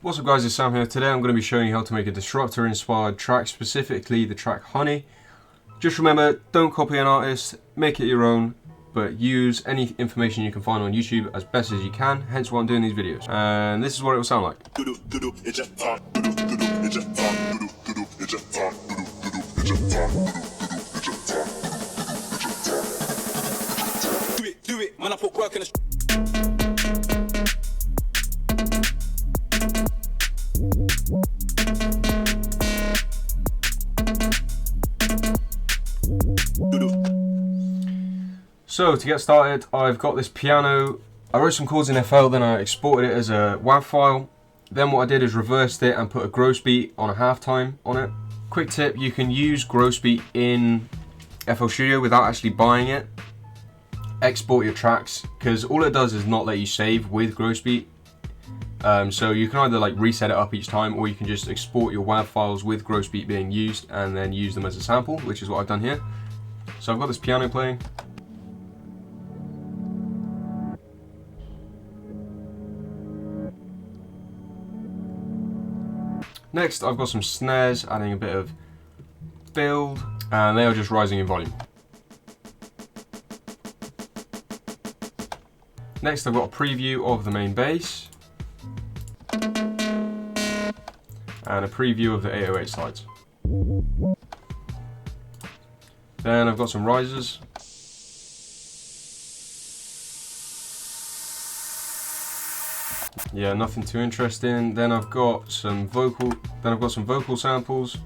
What's up guys, it's Sam here. Today I'm going to be showing you how to make a Disrupta inspired track, specifically the track Honey. Just remember, don't copy an artist, make it your own, but use any information you can find on YouTube as best as you can, hence why I'm doing these videos. And this is what it will sound like. Do it, man, I put work in the So to get started, I've got this piano. I wrote some chords in FL, then I exported it as a WAV file. Then what I did is reversed it and put a gross beat on a halftime on it. Quick tip, you can use gross beat in FL Studio without actually buying it. Export your tracks, because all it does is not let you save with gross beat. So you can either like reset it up each time, or you can just export your WAV files with gross beat being used and then use them as a sample, which is what I've done here. So I've got this piano playing. Next, I've got some snares, adding a bit of build, and they are just rising in volume. Next, I've got a preview of the main bass, and a preview of the 808 slides. Then I've got some risers. Yeah, nothing too interesting. Then I've got some vocal samples,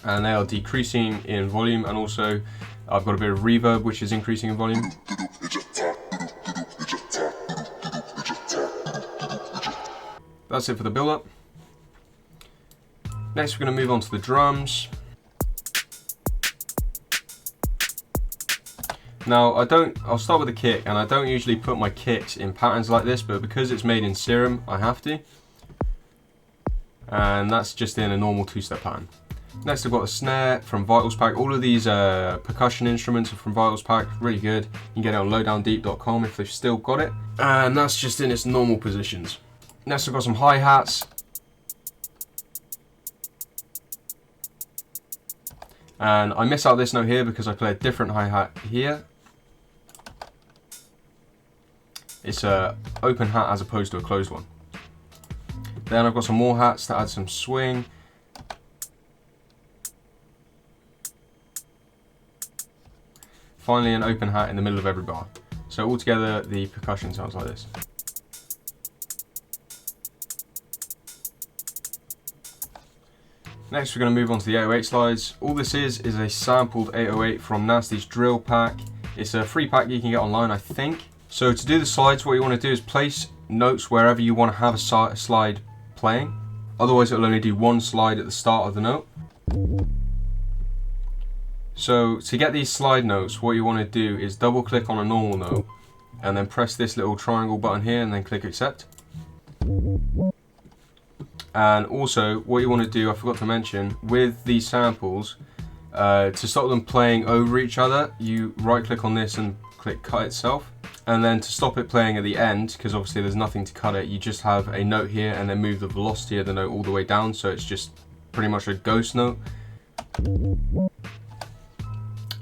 and they are decreasing in volume, and also I've got a bit of reverb which is increasing in volume. That's it for the build up. Next we're going to move on to the drums. Now I'll start with the kick, and I don't usually put my kicks in patterns like this, but because it's made in Serum, I have to. And that's just in a normal two-step pattern. Next I've got the snare from Vitals Pack. All of these percussion instruments are from Vitals Pack, really good. You can get it on lowdowndeep.com if they've still got it. And that's just in its normal positions. Next I've got some hi-hats. And I miss out this note here because I play a different hi-hat here. It's an open hat as opposed to a closed one. Then I've got some more hats to add some swing. Finally, an open hat in the middle of every bar. So altogether, the percussion sounds like this. Next, we're going to move on to the 808 slides. All this is a sampled 808 from Nasty's drill pack. It's a free pack you can get online, I think. So to do the slides, what you want to do is place notes wherever you want to have a slide playing. Otherwise, it'll only do one slide at the start of the note. So to get these slide notes, what you want to do is double click on a normal note and then press this little triangle button here and then click accept. And also, what you want to do, I forgot to mention, with these samples, to stop them playing over each other, you right click on this and click cut itself. And then to stop it playing at the end, because obviously there's nothing to cut it, you just have a note here and then move the velocity of the note all the way down, so it's just pretty much a ghost note.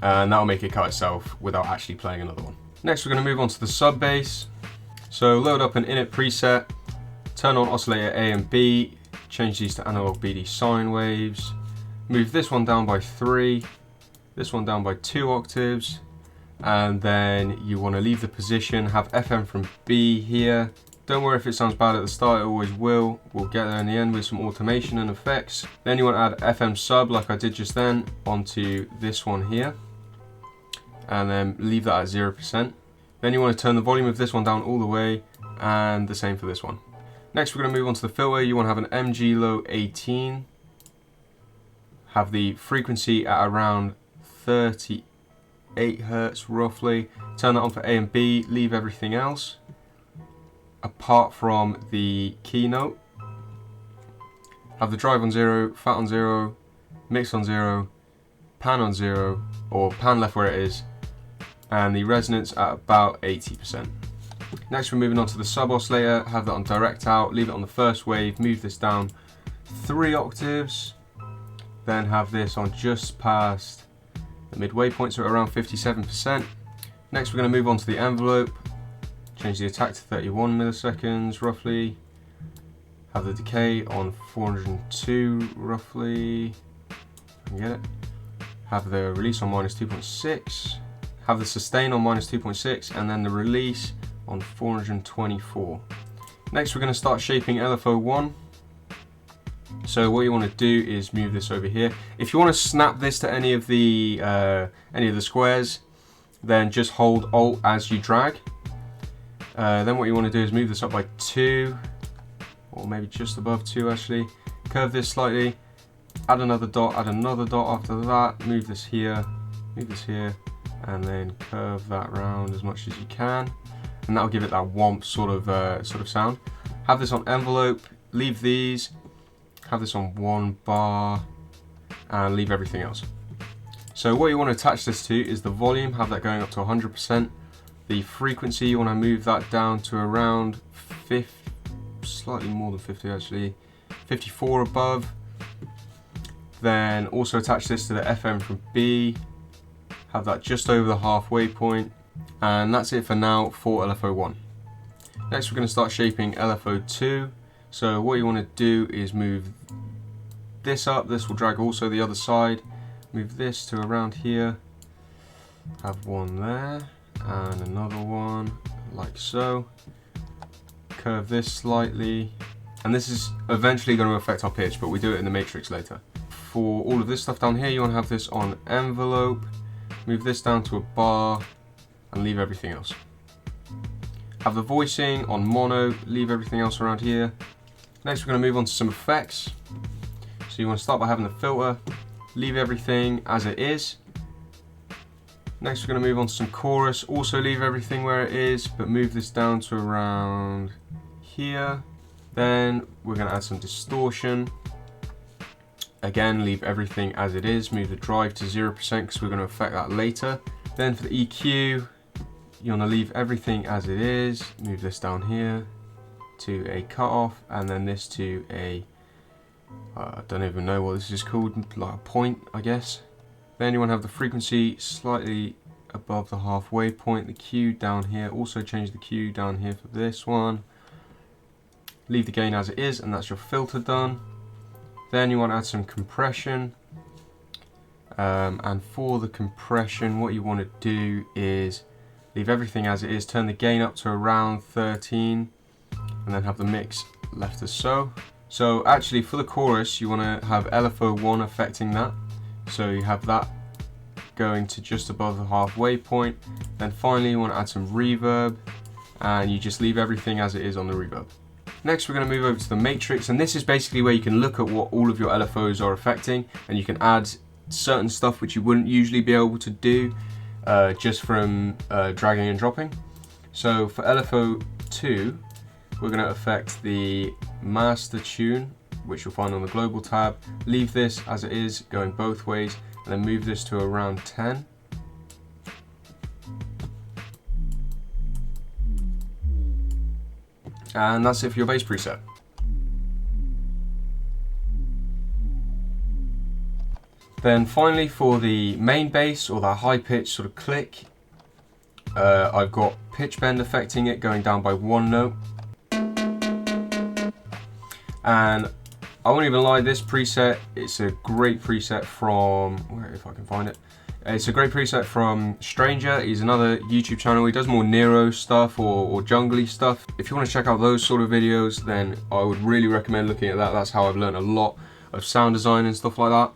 And that'll make it cut itself without actually playing another one. Next we're going to move on to the sub bass. So load up an init preset, turn on oscillator A and B, change these to analog BD sine waves, move this one down by 3, this one down by 2 octaves, and then you want to leave the position, have FM from B here. Don't worry if it sounds bad at the start, it always will. We'll get there in the end with some automation and effects. Then you want to add FM sub like I did just then onto this one here, and then leave that at 0%. Then you want to turn the volume of this one down all the way, and the same for this one. Next we're going to move on to the filter. You want to have an MG low 18, have the frequency at around 38 Hertz roughly, turn that on for A and B, leave everything else apart from the keynote. Have the drive on 0, fat on 0, mix on 0, pan on 0, or pan left where it is, and the resonance at about 80%. Next we're moving on to the sub oscillator, have that on direct out, leave it on the first wave, move this down 3 octaves, then have this on just past the midway point, so around 57%. Next we're going to move on to the envelope, change the attack to 31 milliseconds roughly, have the decay on 402 roughly, I can get it, have the release on -2.6, have the sustain on -2.6, and then the release on 424. Next we're going to start shaping LFO1. So what you want to do is move this over here. If you want to snap this to any of the squares, then just hold Alt as you drag. Then what you want to do is move this up by 2, or maybe just above 2 actually. Curve this slightly, add another dot after that, move this here, and then curve that round as much as you can. And that'll give it that womp sort of sound. Have this on envelope, leave these, have this on 1 bar, and leave everything else. So what you want to attach this to is the volume, have that going up to 100%. The frequency, you want to move that down to around 50, slightly more than 50 actually, 54 above. Then also attach this to the FM from B, have that just over the halfway point, and that's it for now for LFO1. Next we're going to start shaping LFO2. So what you want to do is move this up, this will drag also the other side, move this to around here, have one there, and another one like so, curve this slightly, and this is eventually going to affect our pitch, but we do it in the matrix later. For all of this stuff down here, you want to have this on envelope, move this down to a bar, and leave everything else. Have the voicing on mono, leave everything else around here. Next we're going to move on to some effects. So you want to start by having the filter, leave everything as it is. Next we're going to move on to some chorus, also leave everything where it is, but move this down to around here. Then we're going to add some distortion. Again, leave everything as it is, move the drive to 0% because we're going to affect that later. Then for the EQ, you want to leave everything as it is, move this down here to a cutoff, and then this to a, I don't even know what this is called, like a point I guess. Then you want to have the frequency slightly above the halfway point, the Q down here, also change the Q down here for this one. Leave the gain as it is, and that's your filter done. Then you want to add some compression, and for the compression what you want to do is leave everything as it is, turn the gain up to around 13, and then have the mix left as so. So actually for the chorus you want to have LFO1 affecting that, so you have that going to just above the halfway point. Then finally you want to add some reverb, and you just leave everything as it is on the reverb. Next we're going to move over to the matrix, and this is basically where you can look at what all of your LFOs are affecting, and you can add certain stuff which you wouldn't usually be able to do just from dragging and dropping. So for LFO2 we're going to affect the master tune, which you'll find on the global tab. Leave this as it is, going both ways, and then move this to around 10. And that's it for your bass preset. Then finally for the main bass, or the high pitch sort of click, I've got pitch bend affecting it, going down by 1 note. And I won't even lie, this preset, it's a great preset from, if I can find it, it's a great preset from Stranger. He's another YouTube channel, he does more Nero stuff or jungly stuff. If you want to check out those sort of videos, then I would really recommend looking at that. That's how I've learned a lot of sound design and stuff like that.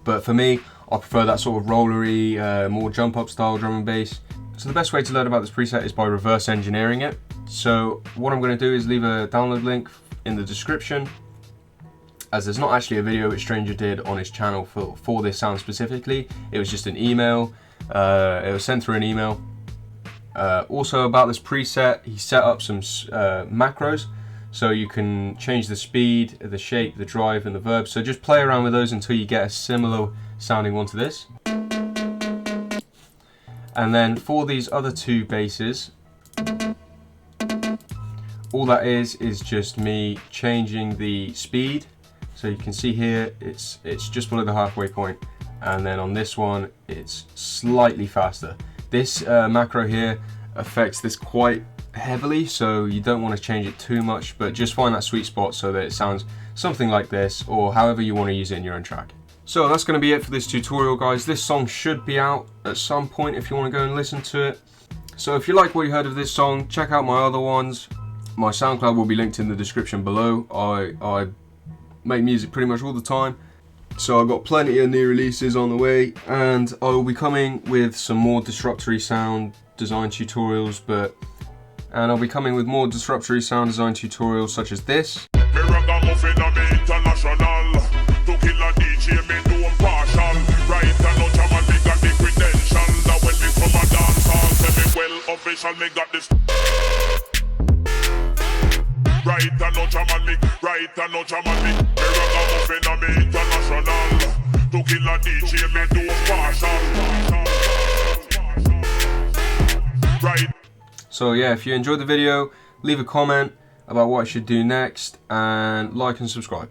But for me, I prefer that sort of rollery, more jump up style drum and bass. So the best way to learn about this preset is by reverse engineering it. So what I'm going to do is leave a download link in the description, as there's not actually a video which Stranger did on his channel for this sound specifically. It was just an email, it was sent through an email. Also about this preset, he set up some macros, so you can change the speed, the shape, the drive, and the verb. So just play around with those until you get a similar sounding one to this. And then for these other two basses, all that is just me changing the speed. So you can see here, it's just below the halfway point, and then on this one, it's slightly faster. This macro here affects this quite heavily, so you don't want to change it too much, but just find that sweet spot so that it sounds something like this, or however you want to use it in your own track. So that's going to be it for this tutorial, guys. This song should be out at some point if you want to go and listen to it. So if you like what you heard of this song, check out my other ones. My SoundCloud will be linked in the description below. I make music pretty much all the time, so I've got plenty of new releases on the way, and I will be coming with some more disruptory sound design tutorials, and I'll be coming with more disruptory sound design tutorials such as this. So yeah, if you enjoyed the video, leave a comment about what I should do next, and like and subscribe.